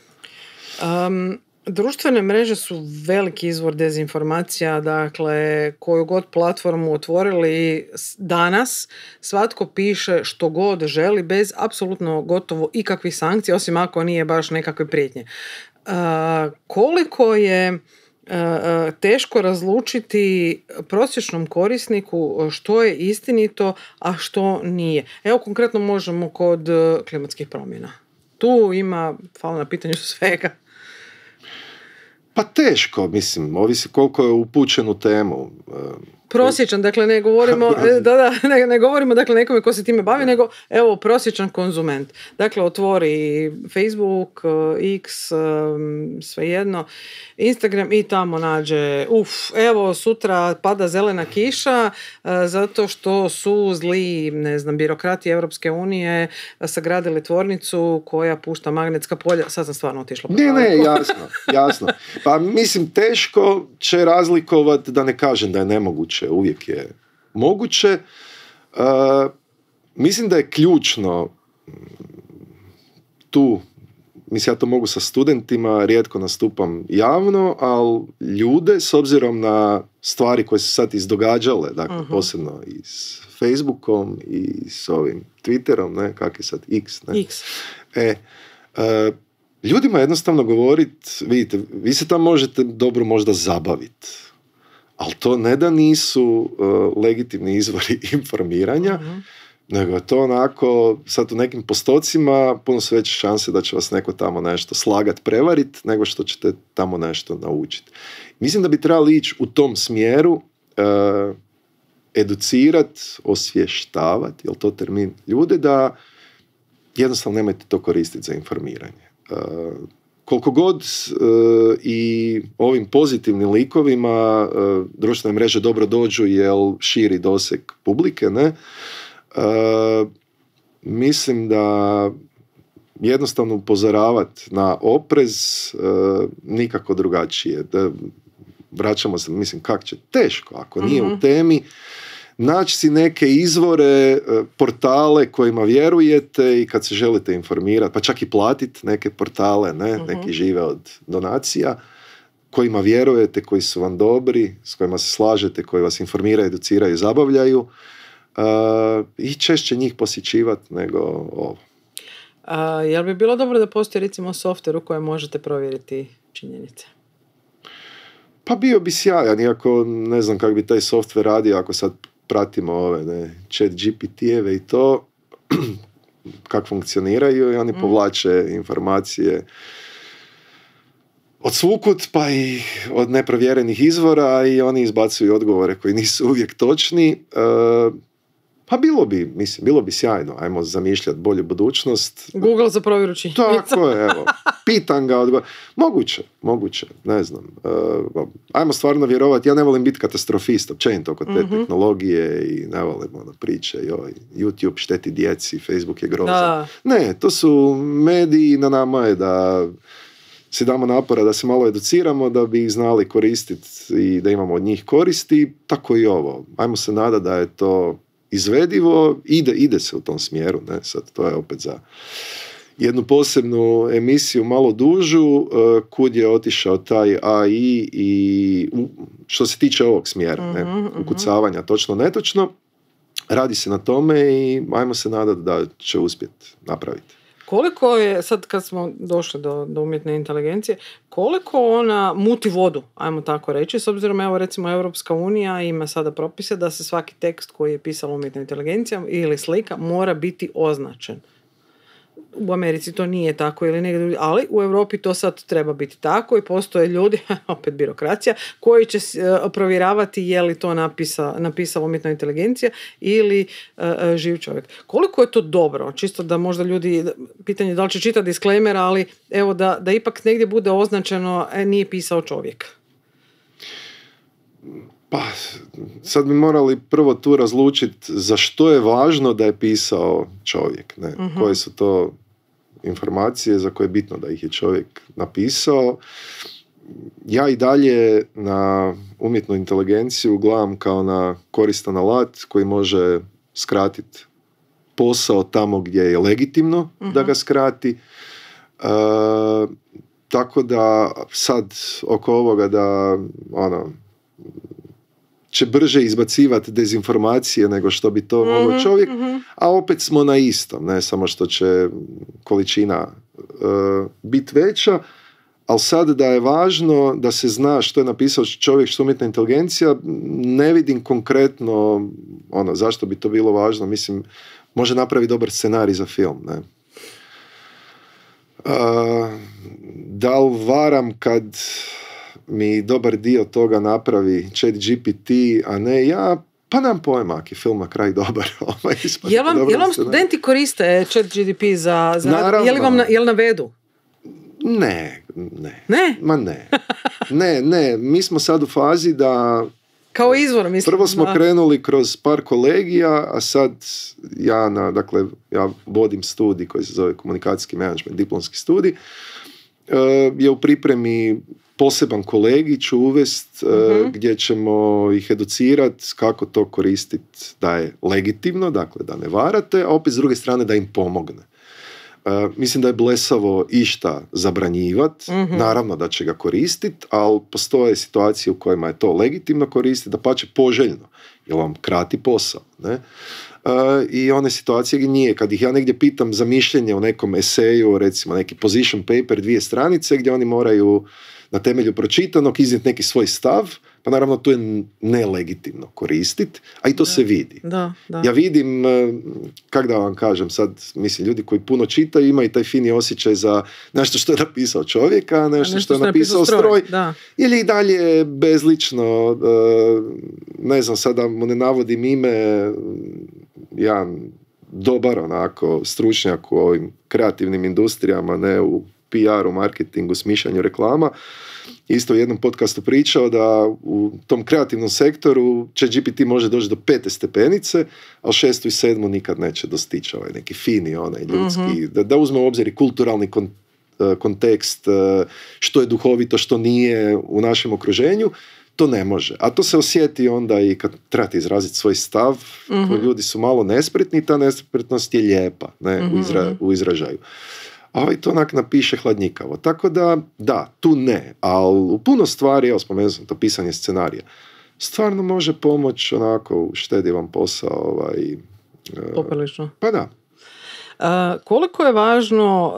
Društvene mreže su veliki izvor dezinformacija, dakle, koju god platformu otvorili danas, svatko piše što god želi, bez apsolutno gotovo ikakvih sankcija, osim ako nije baš nekakve prijetnje. Koliko je teško razlučiti prosječnom korisniku što je istinito, a što nije. Evo, konkretno možemo kod klimatskih promjena. Tu ima, hvala na pitanju, svega. Pa teško, mislim, ovisi koliko je upućen u temu. Prosječan, dakle ne govorimo, ne govorimo dakle nekome ko se time bavi, nego evo prosječan konzument. Dakle, otvori Facebook, X, svejedno, Instagram i tamo nađe, evo sutra pada zelena kiša zato što su zli, ne znam, birokrati Europske unije sagradili tvornicu koja pušta magnetska polja. Sad sam stvarno otišla. Ne, jasno. Pa mislim, teško će razlikovati, da ne kažem da je nemoguće, uvijek je moguće. Mislim da je ključno tu, mislim, ja to mogu sa studentima, rijetko nastupam javno, ali ljude, s obzirom na stvari koje se sad izdogađale, dakle, posebno i s Facebookom i s ovim Twitterom, ne, kak je sad X, ne? X. Ljudima jednostavno govoriti, vidite, vi se tam možete dobro možda zabaviti, ali to ne da nisu legitimni izvori informiranja, nego je to onako, sad u nekim postocima puno su veće šanse da će vas neko tamo nešto slagat, prevarit, nego što ćete tamo nešto naučiti. Mislim da bi trebali ići u tom smjeru, educirat, osvještavat, je li to termin, ljude da jednostavno nemojte to koristiti za informiranje. Koliko god i ovim pozitivnim likovima društvene mreže dobro dođu jer širi doseg publike, ne? Mislim da jednostavno upozoravati na oprez nikako drugačije. Da vraćamo se, mislim, kak će teško, ako nije u temi, naći si neke izvore, portale kojima vjerujete i kad se želite informirati, pa čak i platiti neke portale, ne? Neki žive od donacija, kojima vjerujete, koji su vam dobri, s kojima se slažete, koji vas informiraju, educiraju, zabavljaju, i češće njih posjećivati nego ovo. Jel bi bilo dobro da postoji recimo software u kojem možete provjeriti činjenice? Pa bio bi sjajan, iako ne znam kako bi taj software radio ako sad pratimo ove chat GPT-eve i to kako funkcioniraju i oni povlače informacije od svukud pa i od neprovjerenih izvora i oni izbacuju odgovore koji nisu uvijek točni. Pa bilo bi sjajno, ajmo zamišljati bolju budućnost. Google za provjeru činjenica. Tako je, evo, pitan ga, moguće, ne znam. Ajmo stvarno vjerovati, ja ne volim biti katastrofist, općenito oko te tehnologije i ne volim priče, YouTube šteti djeci, Facebook je grozan. Ne, to su mediji, na nama je da si damo napora da se malo educiramo, da bi ih znali koristiti i da imamo od njih koristi, tako i ovo. Ajmo se nadati da je to izvedivo, ide se u tom smjeru, ne? Sad to je opet za jednu posebnu emisiju malo dužu, kud je otišao taj AI i što se tiče ovog smjera, ukucavanja točno netočno, radi se na tome i ajmo se nadati da će uspjeti napraviti. Koliko je, sad kad smo došli do umjetne inteligencije, koliko ona muti vodu, ajmo tako reći, s obzirom, evo recimo Europska unija ima sada propise da se svaki tekst koji je pisala umjetna inteligencija ili slika mora biti označen. U Americi to nije tako ili negdje drugi, ali u Europi to sad treba biti tako i postoje ljudi, opet birokracija, koji će provjeravati je li to napisala umjetna inteligencija ili živ čovjek. Koliko je to dobro? Čisto da možda ljudi, pitanje da li će čitati disclaimer, ali evo da ipak negdje bude označeno nije pisao čovjek. Pa, sad bi morali prvo tu razlučiti za što je važno da je pisao čovjek. Ne? Koje su to informacije za koje je bitno da ih je čovjek napisao. Ja i dalje na umjetnu inteligenciju gledam kao na koristan alat koji može skratiti posao tamo gdje je legitimno da ga skrati. Tako da sad oko ovoga da će brže izbacivati dezinformacije nego što bi to mogao čovjek, a opet smo na istom, ne samo što će količina biti veća, ali sad da je važno da se zna što je napisao čovjek, što je umjetna inteligencija, ne vidim konkretno zašto bi to bilo važno. Mislim, može napraviti dobar scenarij za film, ne? Da li varam kad mi dobar dio toga napravi ChatGPT, a ne ja, pa nam pojma, ako je film na kraj dobar. Jel vam studenti koriste ChatGPT za jel navedu? Ne? Ma ne. Ne, mi smo sad u fazi da kao izvor, mislim. Prvo smo krenuli kroz par kolegija, a sad ja vodim studij koji se zove komunikacijski menadžment, diplomski studij, je u pripremi poseban kolegij ću uvest gdje ćemo ih educirati kako to koristiti da je legitimno, dakle da ne varate, a opet s druge strane da im pomogne. Mislim da je blesavo išta zabranjivati, naravno da će ga koristiti, ali postoje situacije u kojima je to legitimno koristiti, da pače poželjno, jer vam krati posao. Ne? I one situacije gdje nije. Kad ih ja negdje pitam za mišljenje o nekom eseju, recimo neki position paper, 2 stranice, gdje oni moraju na temelju pročitanog iznijeti neki svoj stav, pa naravno to je nelegitimno koristiti, a i to se vidi. Da. Ja vidim, kak da vam kažem, sad mislim, ljudi koji puno čitaju imaju taj fini osjećaj za nešto što je napisao čovjek, a nešto što je napisao stroj. Ili i dalje bezlično, ne znam, sada mu ne navodim ime, jedan dobar onako stručnjak u ovim kreativnim industrijama, ne u PR-u, marketingu, smišljanju reklama, isto u jednom podcastu pričao da u tom kreativnom sektoru ChatGPT može doći do 5. stepenice, ali 6. i 7. nikad neće dostići ovaj neki fini, onaj ljudski, da uzme u obzir i kulturalni kontekst, što je duhovito, što nije u našem okruženju, to ne može. A to se osjeti onda i kad trebate izraziti svoj stav, ljudi su malo nespretni, ta nespretnost je lijepa, ne, u izražaju. A ovaj to onak napiše hladnjikavo. Tako da, tu ne. Ali u puno stvari, evo spomenuo sam to pisanje scenarija, stvarno može pomoći onako, štedi vam posao. Poprilično. Pa da. Koliko je važno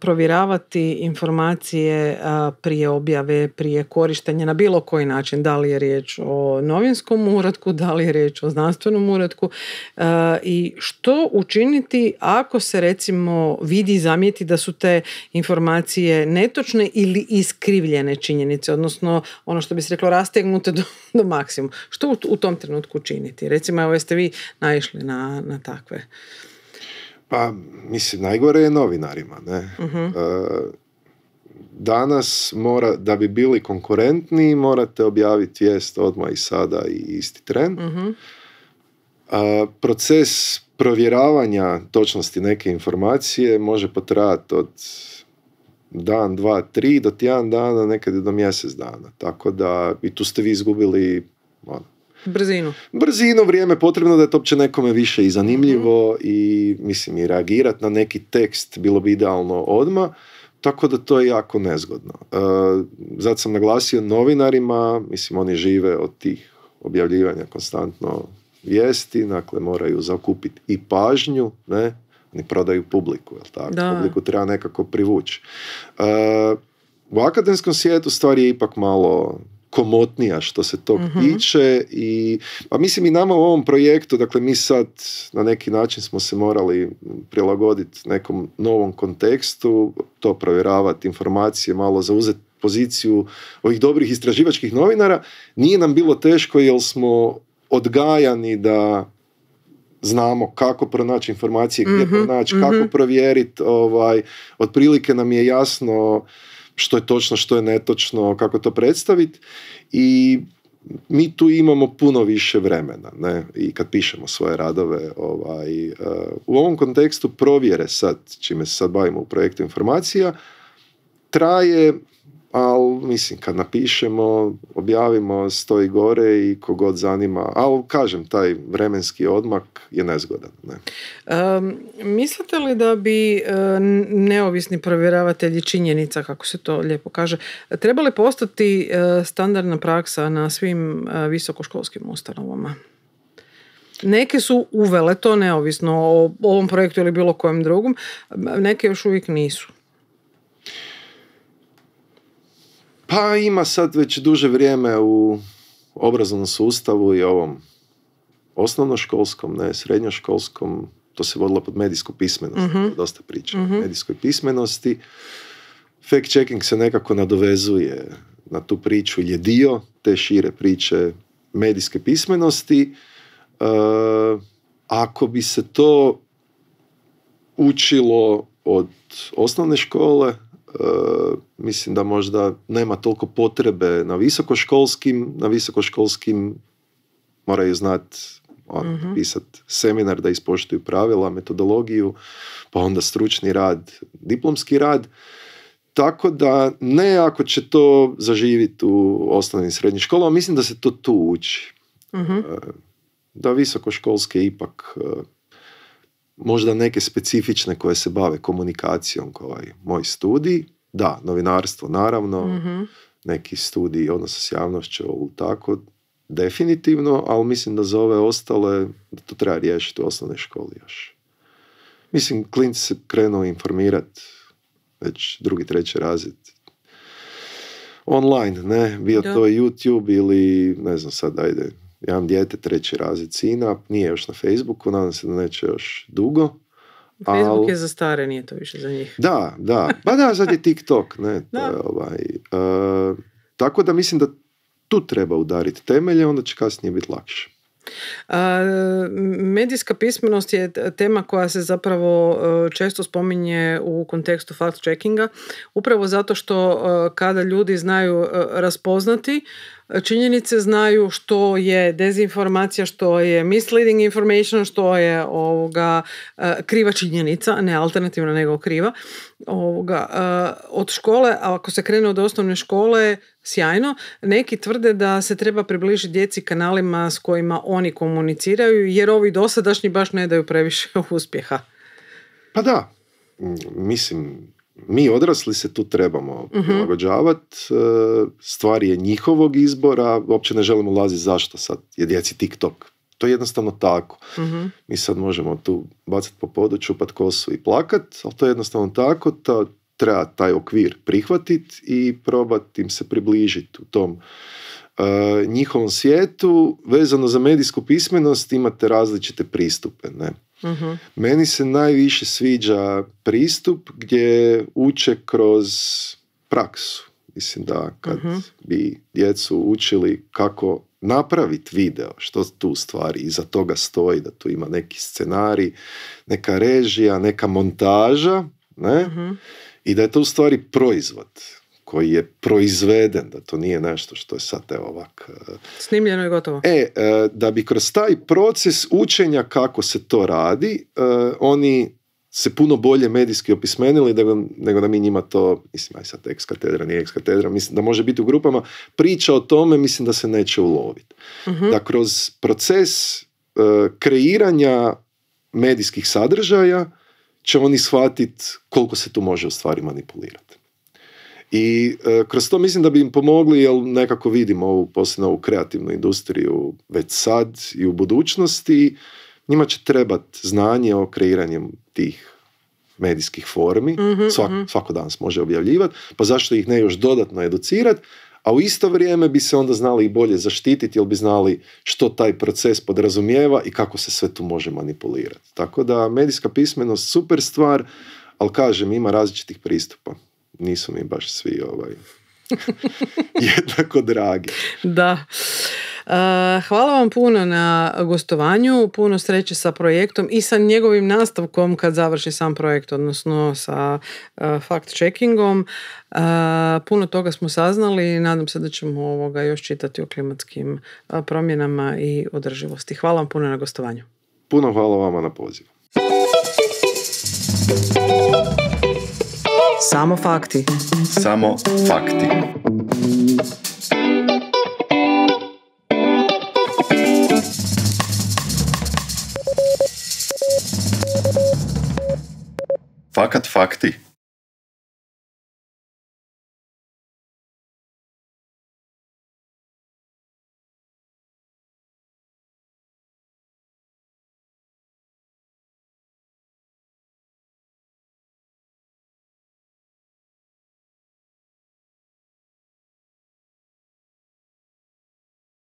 provjeravati informacije prije objave, prije korištenja na bilo koji način, da li je riječ o novinskom uratku, da li je riječ o znanstvenom uratku, i što učiniti ako se recimo vidi i zamijeti da su te informacije netočne ili iskrivljene činjenice, odnosno ono što bi se reklo rastegnute do maksimuma. Što u tom trenutku učiniti? Recimo, evo jeste vi naišli na takve? Pa, mislim, najgore je novinarima, ne? Danas da bi bili konkurentni, morate objaviti vijest odmah i sada i isti tren. Proces provjeravanja točnosti neke informacije može potrajati od dan, 2, 3 do tjedan dana, nekad do mjesec dana. Tako da i tu ste vi izgubili Brzinu, vrijeme potrebno da je to uopće nekome više i zanimljivo i mislim i reagirati na neki tekst bilo bi idealno odmah. tako da to je jako nezgodno. Zato sam naglasio novinarima, mislim oni žive od tih objavljivanja konstantno vijesti, dakle moraju zakupiti i pažnju, ne? Oni prodaju publiku, jel tako? Da. Publiku treba nekako privući. U akademskom svijetu stvar je ipak malo komotnija što se tog tiče i pa mislim i nama u ovom projektu, dakle mi sad na neki način smo se morali prilagoditi nekom novom kontekstu, to provjeravati informacije, malo zauzeti poziciju ovih dobrih istraživačkih novinara. Nije nam bilo teško jer smo odgajani da znamo kako pronaći informacije, gdje pronaći, kako provjeriti, otprilike nam je jasno što je točno, što je netočno, kako to predstaviti i mi tu imamo puno više vremena, ne? I kad pišemo svoje radove. U ovom kontekstu provjere sad, čime se sad bavimo u projektu informacija, traje, ali mislim kad napišemo, objavimo, stoji gore i kogod zanima, ali kažem, taj vremenski odmak je nezgodan. Ne? Mislite li da bi neovisni provjeravatelji činjenica, kako se to lijepo kaže, trebali postati standardna praksa na svim visokoškolskim ustanovama? Neke su uvele to neovisno o ovom projektu ili bilo kojem drugom, neke još uvijek nisu. Pa ima sad već duže vrijeme u obrazovnom sustavu i ovom osnovnoškolskom, ne, srednjoškolskom, to se vodilo pod medijsku pismenost, dosta priča o medijskoj pismenosti. Fact checking se nekako nadovezuje na tu priču, je dio te šire priče medijske pismenosti. Ako bi se to učilo od osnovne škole, mislim da možda nema toliko potrebe na visokoškolskim moraju znati pisati seminar da ispoštuju pravila, metodologiju, pa onda stručni rad, diplomski rad. Tako da ne ako će to zaživiti u osnovnim i srednjim školama, mislim da se to tu uči. Da visokoškolske ipak možda neke specifične koje se bave komunikacijom kao ovaj moj studij, da, novinarstvo naravno, neki studij odnosa s javnošću, tako, definitivno, ali mislim da za ove ostale da to treba riješiti u osnovnoj školi još. Mislim, klinci se krenuo informirati već 2. 3. razred online, ne, bio to YouTube ili ne znam sad, ajde, ja imam dijete 3. razred sina, nije još na Facebooku, nadam se da neće još dugo. Facebook je za stare, nije to više za njih. Da, pa da, sad je TikTok, ne, to je tako da mislim da tu treba udariti temelje, onda će kasnije biti lakše. Medijska pismenost je tema koja se zapravo često spominje u kontekstu fact-checkinga, upravo zato što kada ljudi znaju raspoznati činjenice, znaju što je dezinformacija, što je misleading information, što je kriva činjenica, ne alternativna nego kriva. Od škole, a ako se krene od osnovne škole, sjajno. Neki tvrde da se treba približiti djeci kanalima s kojima oni komuniciraju, jer ovi dosadašnji baš ne daju previše uspjeha. Pa da, mislim, mi odrasli se tu trebamo prilagođavati, stvar je njihovog izbora, uopće ne želimo ulaziti zašto sad je djeci TikTok. To je jednostavno tako. Mi sad možemo tu bacati po podu, čupat kosu i plakat, ali to je jednostavno tako, treba taj okvir prihvatiti i probati im se približiti u tom njihovom svijetu. Vezano za medijsku pismenost imate različite pristupe, ne? Meni se najviše sviđa pristup gdje uče kroz praksu. Mislim da kad bi djecu učili kako napraviti video, što tu stvari iza toga stoji, da tu ima neki scenarij, neka režija, neka montaža, ne? I da je to u stvari proizvod koji je proizveden, da to nije nešto što je sad ovak snimljeno i gotovo. Da bi kroz taj proces učenja kako se to radi, oni se puno bolje medijski opismenili nego da mi njima to, mislim, aj sad ex-katedra, nije ex-katedra, mislim da može biti u grupama, priča o tome, mislim da se neće uloviti. Da kroz proces kreiranja medijskih sadržaja će oni shvatiti koliko se tu može u stvari manipulirati. I kroz to mislim da bi im pomogli, jer nekako vidimo posebno ovu kreativnu industriju već sad i u budućnosti. Njima će trebati znanje o kreiranju tih medijskih formi. Svako dan se može objavljivati, pa zašto ih ne još dodatno educirati, a u isto vrijeme bi se onda znali i bolje zaštititi, jer bi znali što taj proces podrazumijeva i kako se sve tu može manipulirati. Tako da medijska pismenost super stvar, ali kažem, ima različitih pristupa. Nisu mi baš svi jednako dragi. Da. Hvala vam puno na gostovanju, puno sreće sa projektom i sa njegovim nastavkom kad završi sam projekt, odnosno sa fact-checkingom. Puno toga smo saznali i nadam se da ćemo još čitati o klimatskim promjenama i održivosti. Hvala vam puno na gostovanju. Puno hvala vama na pozivu. Samo fakti. Samo fakti. Fakat fakti.